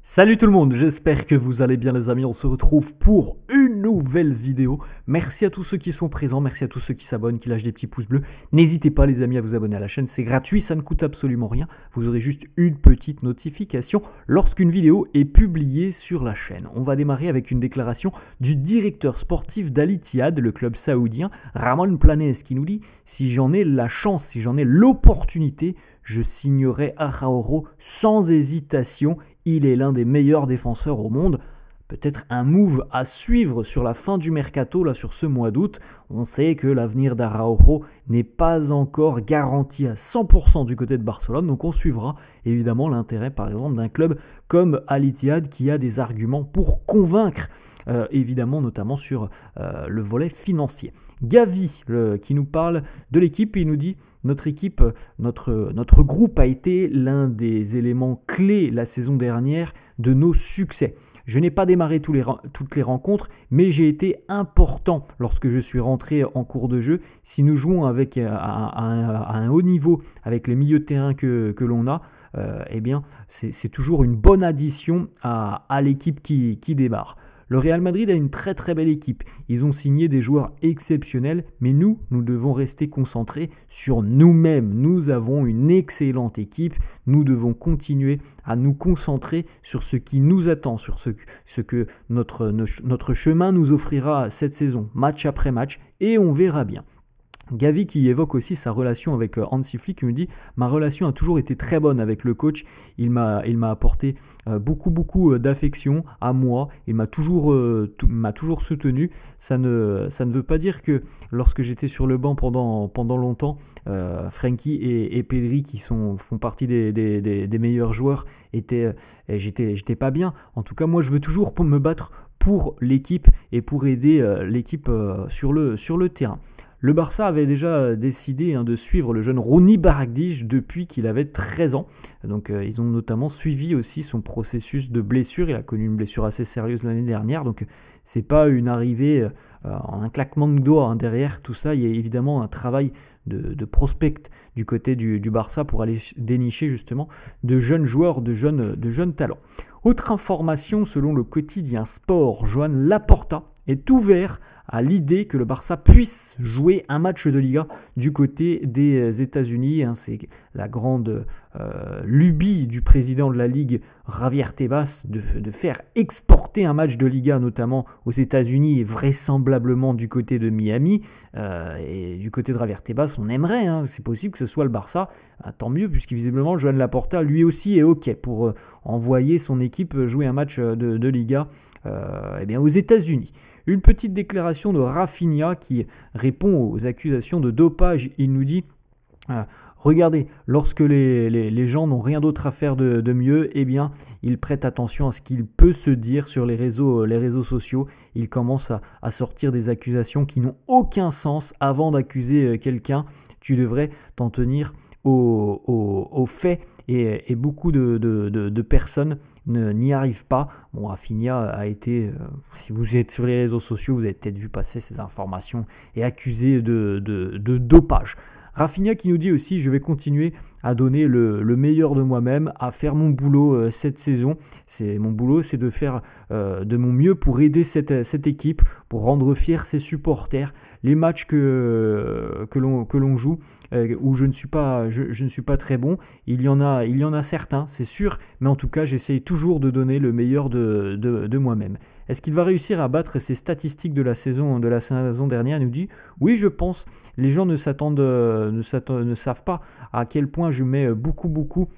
Salut tout le monde, j'espère que vous allez bien les amis, on se retrouve pour une nouvelle vidéo. Merci à tous ceux qui sont présents, merci à tous ceux qui s'abonnent, qui lâchent des petits pouces bleus. N'hésitez pas les amis à vous abonner à la chaîne, c'est gratuit, ça ne coûte absolument rien. Vous aurez juste une petite notification lorsqu'une vidéo est publiée sur la chaîne. On va démarrer avec une déclaration du directeur sportif d'Al Ittihad, le club saoudien, Ramon Planes, qui nous dit « Si j'en ai la chance, si j'en ai l'opportunité, je signerai Araujo sans hésitation. Il est l'un des meilleurs défenseurs au monde. » Peut-être un move à suivre sur la fin du mercato, là sur ce mois d'août. On sait que l'avenir d'Araujo n'est pas encore garanti à 100% du côté de Barcelone, donc on suivra évidemment l'intérêt par exemple d'un club comme Al Ittihad qui a des arguments pour convaincre, évidemment notamment sur le volet financier. Gavi qui nous parle de l'équipe, il nous dit « Notre équipe, notre groupe a été l'un des éléments clés la saison dernière de nos succès. Je n'ai pas démarré toutes les rencontres, mais j'ai été important lorsque je suis rentré en cours de jeu. Si nous jouons avec à un haut niveau, avec les milieux de terrain que l'on a, eh bien, c'est toujours une bonne addition à l'équipe qui démarre. » Le Real Madrid a une très très belle équipe. Ils ont signé des joueurs exceptionnels, mais nous devons rester concentrés sur nous-mêmes. Nous avons une excellente équipe. Nous devons continuer à nous concentrer sur ce qui nous attend, sur ce que notre chemin nous offrira cette saison, match après match, et on verra bien. Gavi qui évoque aussi sa relation avec Hansi Flick, qui me dit « Ma relation a toujours été très bonne avec le coach, il m'a apporté beaucoup d'affection à moi, il m'a toujours soutenu. Ça ne veut pas dire que lorsque j'étais sur le banc pendant longtemps, Frenkie et Pedri qui font partie des meilleurs joueurs, j'étais pas bien. En tout cas moi je veux toujours me battre pour l'équipe et pour aider l'équipe sur le terrain. » Le Barça avait déjà décidé de suivre le jeune Ronny Bardghiji depuis qu'il avait 13 ans. Donc ils ont notamment suivi aussi son processus de blessure. Il a connu une blessure assez sérieuse l'année dernière. Donc c'est pas une arrivée en un claquement de doigts derrière tout ça. Il y a évidemment un travail de prospect du côté du Barça pour aller dénicher justement de jeunes joueurs, de jeunes talents. Autre information, selon le quotidien Sport, Joan Laporta est ouvert à l'idée que le Barça puisse jouer un match de Liga du côté des États-Unis. C'est la grande lubie du président de la Ligue, Javier Tebas, de faire exporter un match de Liga, notamment aux États-Unis et vraisemblablement du côté de Miami. Et du côté de Javier Tebas, on aimerait, c'est possible que ce soit le Barça. Tant mieux, puisque visiblement Joan Laporta, lui aussi, est OK pour envoyer son équipe jouer un match de Liga aux États-Unis. Une petite déclaration de Rafinha qui répond aux accusations de dopage. Il nous dit regardez, lorsque les gens n'ont rien d'autre à faire de mieux, eh bien, ils prêtent attention à ce qu'il peut se dire sur les réseaux sociaux. Ils commencent à sortir des accusations qui n'ont aucun sens. Avant d'accuser quelqu'un, tu devrais t'en tenir aux faits, et beaucoup de personnes n'y arrivent pas. Bon, Rafinha a été, si vous êtes sur les réseaux sociaux, vous avez peut-être vu passer ces informations, et accusé de dopage. Rafinha qui nous dit aussi « Je vais continuer à donner le meilleur de moi-même, à faire mon boulot cette saison. Mon boulot, c'est de faire de mon mieux pour aider cette équipe, pour rendre fiers ses supporters. Les matchs que l'on joue, où je ne suis pas très bon, il y en a certains, c'est sûr, mais en tout cas, j'essaye toujours de donner le meilleur de moi-même. » Est-ce qu'il va réussir à battre ses statistiques de la saison dernière? Il nous dit « Oui, je pense. Les gens ne savent pas à quel point je mets beaucoup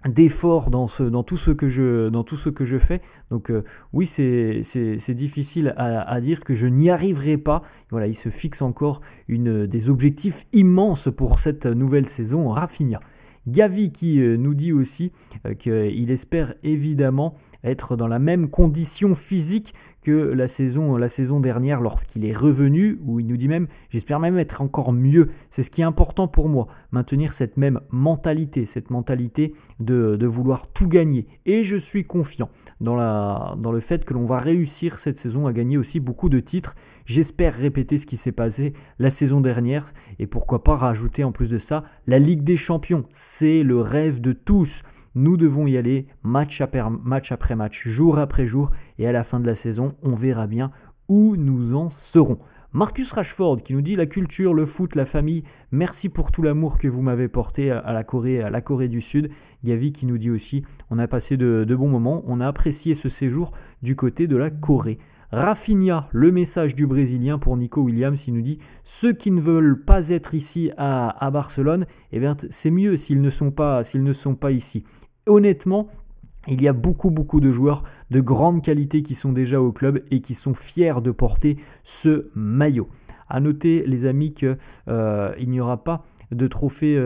d'efforts dans tout ce que je fais. Donc oui, c'est difficile à dire que je n'y arriverai pas. » Voilà, il se fixe encore des objectifs immenses pour cette nouvelle saison, Rafinha. Gavi qui nous dit aussi qu'il espère évidemment être dans la même condition physique que la saison dernière lorsqu'il est revenu, où il nous dit même « J'espère même être encore mieux ». C'est ce qui est important pour moi, maintenir cette même mentalité, de vouloir tout gagner. Et je suis confiant dans le fait que l'on va réussir cette saison à gagner aussi beaucoup de titres. J'espère répéter ce qui s'est passé la saison dernière et pourquoi pas rajouter en plus de ça la Ligue des Champions. C'est le rêve de tous. Nous devons y aller match après match, jour après jour, et à la fin de la saison, on verra bien où nous en serons. Marcus Rashford qui nous dit la culture, le foot, la famille, merci pour tout l'amour que vous m'avez porté à la Corée du Sud. Gavi qui nous dit aussi on a passé de bons moments, on a apprécié ce séjour du côté de la Corée. Rafinha, le message du Brésilien pour Nico Williams, il nous dit ceux qui ne veulent pas être ici à Barcelone, eh bien c'est mieux s'ils ne sont pas ici. Honnêtement, il y a beaucoup de joueurs de grande qualité qui sont déjà au club et qui sont fiers de porter ce maillot. A noter les amis qu'il n'y aura pas de trophée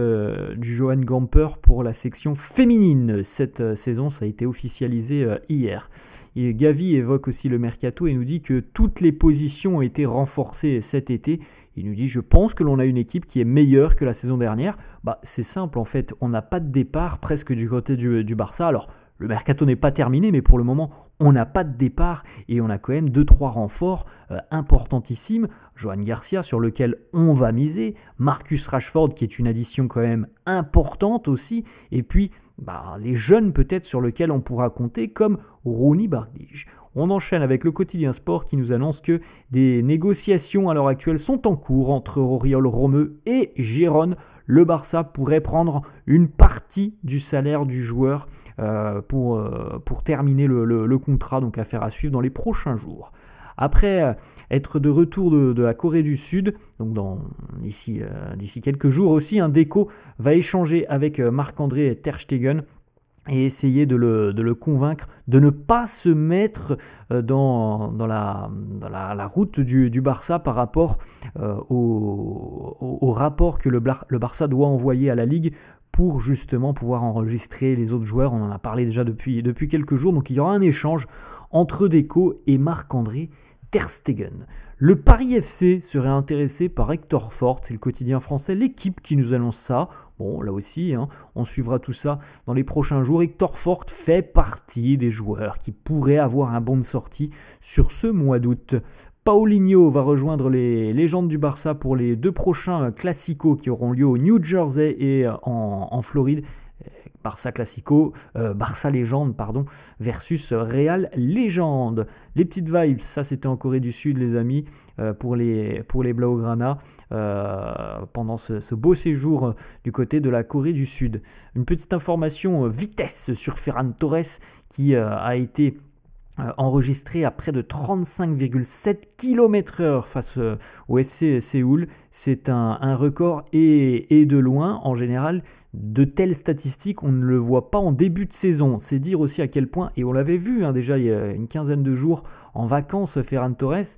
du Johan Gamper pour la section féminine cette saison, ça a été officialisé hier. Et Gavi évoque aussi le mercato et nous dit que toutes les positions ont été renforcées cet été. Il nous dit je pense que l'on a une équipe qui est meilleure que la saison dernière. C'est simple en fait, on n'a pas de départ presque du côté du Barça. Alors le mercato n'est pas terminé, mais pour le moment, on n'a pas de départ et on a quand même 2-3 renforts importantissimes. Johan Garcia sur lequel on va miser, Marcus Rashford qui est une addition quand même importante aussi, et puis les jeunes peut-être sur lesquels on pourra compter comme Rooney Bardghji. On enchaîne avec le quotidien sport qui nous annonce que des négociations à l'heure actuelle sont en cours entre Oriol Romeu et Gérone. Le Barça pourrait prendre une partie du salaire du joueur pour terminer le contrat, donc affaire à suivre dans les prochains jours. Après être de retour de la Corée du Sud, donc d'ici quelques jours aussi, Deco va échanger avec Marc-André Ter Stegen et essayer de le convaincre de ne pas se mettre dans la route du Barça par rapport au rapport que le Barça doit envoyer à la Ligue pour justement pouvoir enregistrer les autres joueurs. On en a parlé déjà depuis quelques jours, donc il y aura un échange entre Deco et Marc-André Ter Stegen. Le Paris FC serait intéressé par Hector Fort, c'est le quotidien français, l'équipe qui nous annonce ça. Bon, là aussi, on suivra tout ça dans les prochains jours. Hector Fort fait partie des joueurs qui pourraient avoir un bon de sortie sur ce mois d'août. Paulinho va rejoindre les légendes du Barça pour les 2 prochains classicos qui auront lieu au New Jersey et en Floride. Barça Classico, Barça Légende, versus Real Légende. Les petites vibes, ça c'était en Corée du Sud les amis, pour les Blaugrana, pendant ce beau séjour du côté de la Corée du Sud. Une petite information vitesse sur Ferran Torres qui a été enregistré à près de 35,7 km/h face au FC Séoul. C'est un record et de loin. En général, de telles statistiques, on ne le voit pas en début de saison. C'est dire aussi à quel point, et on l'avait vu déjà il y a une quinzaine de jours en vacances, Ferran Torres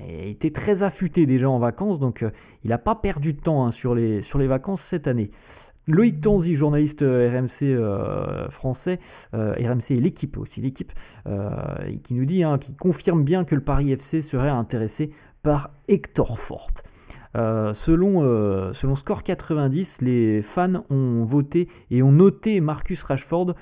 était très affûté déjà en vacances, donc il n'a pas perdu de temps sur les vacances cette année. Loïc Tanzi, journaliste RMC français, RMC et l'équipe, qui nous dit, qui confirme bien que le Paris FC serait intéressé par Hector Fort. Selon Score 90, les fans ont voté et ont noté Marcus Rashford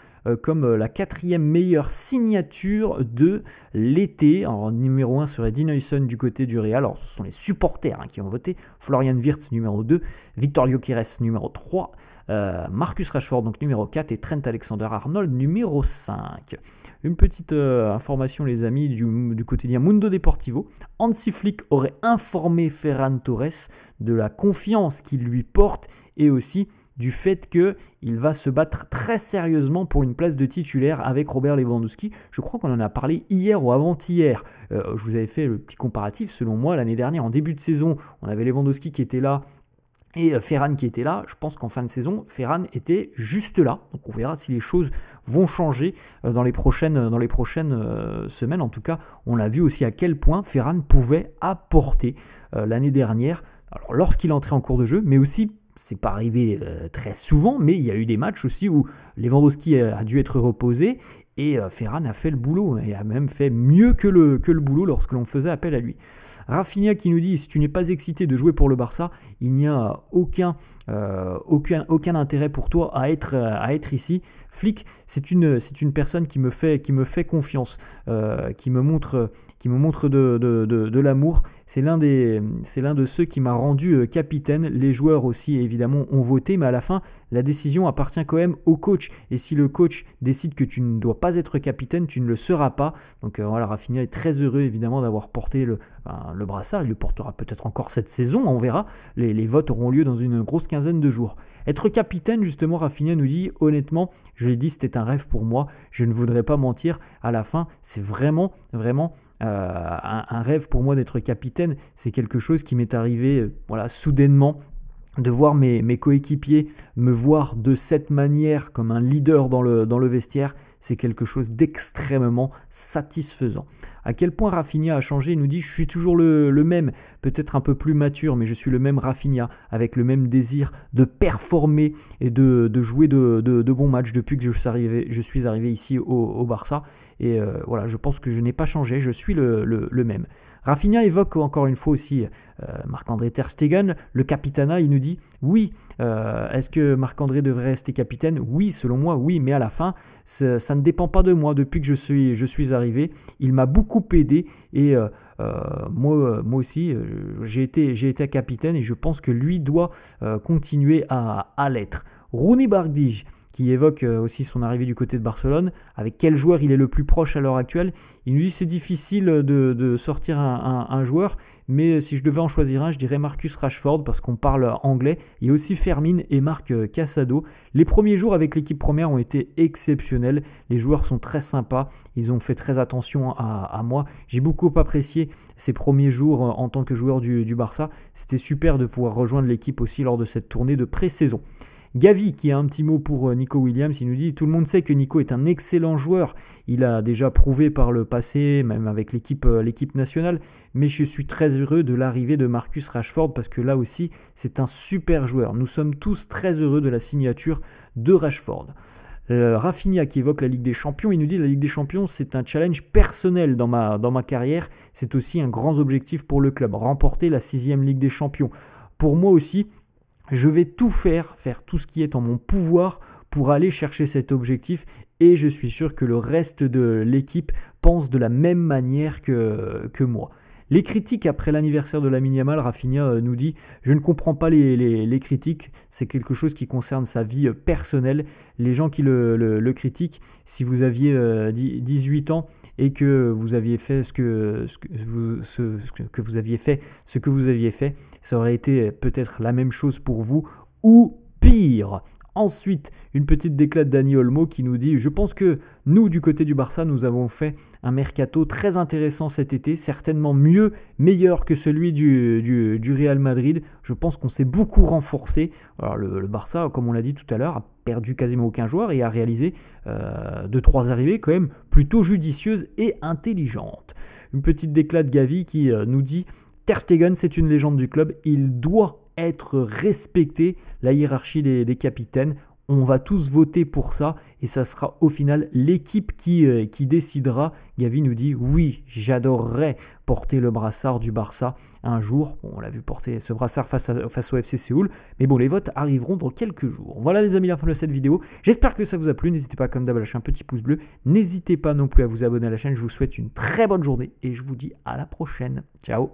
comme la 4e meilleure signature de l'été. Alors, numéro 1 serait Dean Huijsen du côté du Real. Alors, ce sont les supporters qui ont voté. Florian Wirtz numéro 2, Victor Gyökeres numéro 3, Marcus Rashford donc numéro 4 et Trent Alexander-Arnold numéro 5. Une petite information les amis du quotidien Mundo Deportivo. Hansi Flick aurait informé Ferran Torres de la confiance qu'il lui porte et aussi du fait qu'il va se battre très sérieusement pour une place de titulaire avec Robert Lewandowski. Je crois qu'on en a parlé hier ou avant-hier. Je vous avais fait le petit comparatif. Selon moi, l'année dernière, en début de saison, on avait Lewandowski qui était là et Ferran qui était là. Je pense qu'en fin de saison, Ferran était juste là. Donc on verra si les choses vont changer dans les prochaines semaines. En tout cas, on a vu aussi à quel point Ferran pouvait apporter l'année dernière. Alors lorsqu'il entrait en cours de jeu, mais aussi, c'est pas arrivé très souvent, mais il y a eu des matchs aussi où Lewandowski a dû être reposé et Ferran a fait le boulot et a même fait mieux que le boulot lorsque l'on faisait appel à lui. Rafinha qui nous dit si tu n'es pas excité de jouer pour le Barça, il n'y a aucun intérêt pour toi à être ici. Flick, c'est une personne qui me fait confiance, qui me montre de l'amour. C'est l'un de ceux qui m'a rendu capitaine. Les joueurs aussi évidemment ont voté, mais à la fin la décision appartient quand même au coach. Et si le coach décide que tu ne dois pas être capitaine, tu ne le seras pas. Donc voilà, Rafinha est très heureux évidemment d'avoir porté le brassard. Il le portera peut-être encore cette saison, on verra. Les votes auront lieu dans une grosse quinzaine de jours. Être capitaine, justement, Rafinha nous dit, honnêtement, je l'ai dit, c'était un rêve pour moi. Je ne voudrais pas mentir. À la fin, c'est vraiment un rêve pour moi d'être capitaine. C'est quelque chose qui m'est arrivé voilà, soudainement. De voir mes coéquipiers me voir de cette manière comme un leader dans le vestiaire, c'est quelque chose d'extrêmement satisfaisant. À quel point Rafinha a changé, il nous dit je suis toujours le même, peut-être un peu plus mature, mais je suis le même Rafinha, avec le même désir de performer et de jouer de bons matchs depuis que je suis arrivé ici au Barça. Et voilà, je pense que je n'ai pas changé, je suis le même. Rafinha évoque encore une fois aussi Marc-André Ter Stegen, le capitana. Il nous dit oui, est-ce que Marc-André devrait rester capitaine? Oui, selon moi, oui, mais à la fin, ça ne dépend pas de moi. Depuis que je suis arrivé, il m'a beaucoup aidé et moi aussi, j'ai été capitaine et je pense que lui doit continuer à l'être. Rooney Bardghji, qui évoque aussi son arrivée du côté de Barcelone, avec quel joueur il est le plus proche à l'heure actuelle. Il nous dit c'est difficile de sortir un joueur, mais si je devais en choisir un, je dirais Marcus Rashford, parce qu'on parle anglais. Il y a aussi Fermin et Marc Casado. Les premiers jours avec l'équipe première ont été exceptionnels. Les joueurs sont très sympas, ils ont fait très attention à moi. J'ai beaucoup apprécié ces premiers jours en tant que joueur du Barça. C'était super de pouvoir rejoindre l'équipe aussi lors de cette tournée de pré-saison. Gavi qui a un petit mot pour Nico Williams, il nous dit tout le monde sait que Nico est un excellent joueur, il a déjà prouvé par le passé, même avec l'équipe nationale, mais je suis très heureux de l'arrivée de Marcus Rashford parce que là aussi c'est un super joueur. Nous sommes tous très heureux de la signature de Rashford. Rafinha qui évoque la Ligue des Champions, il nous dit la Ligue des Champions c'est un challenge personnel dans ma carrière, c'est aussi un grand objectif pour le club, remporter la 6e Ligue des Champions. Pour moi aussi, je vais tout faire tout ce qui est en mon pouvoir pour aller chercher cet objectif et je suis sûr que le reste de l'équipe pense de la même manière que moi. Les critiques après l'anniversaire de Lamine Yamal, Rafinha nous dit « Je ne comprends pas les critiques, c'est quelque chose qui concerne sa vie personnelle. Les gens qui le critiquent, si vous aviez 18 ans et que vous aviez fait ce que vous aviez fait, ça aurait été peut-être la même chose pour vous ou pire. » Ensuite, une petite déclate d'Dani Olmo qui nous dit « Je pense que nous, du côté du Barça, nous avons fait un mercato très intéressant cet été, certainement meilleur que celui du Real Madrid. Je pense qu'on s'est beaucoup renforcé. » Alors le Barça, comme on l'a dit tout à l'heure, a perdu quasiment aucun joueur et a réalisé 2-3 arrivées quand même plutôt judicieuses et intelligentes. Une petite déclate Gavi qui nous dit « Ter Stegen, c'est une légende du club, il doit être respecté, la hiérarchie des capitaines. On va tous voter pour ça et ça sera au final l'équipe qui décidera. » Gavi nous dit « Oui, j'adorerais porter le brassard du Barça un jour. » Bon, on l'a vu porter ce brassard face au FC Séoul, mais bon, les votes arriveront dans quelques jours. Voilà les amis, la fin de cette vidéo. J'espère que ça vous a plu. N'hésitez pas comme d'hab à lâcher un petit pouce bleu. N'hésitez pas non plus à vous abonner à la chaîne. Je vous souhaite une très bonne journée et je vous dis à la prochaine. Ciao.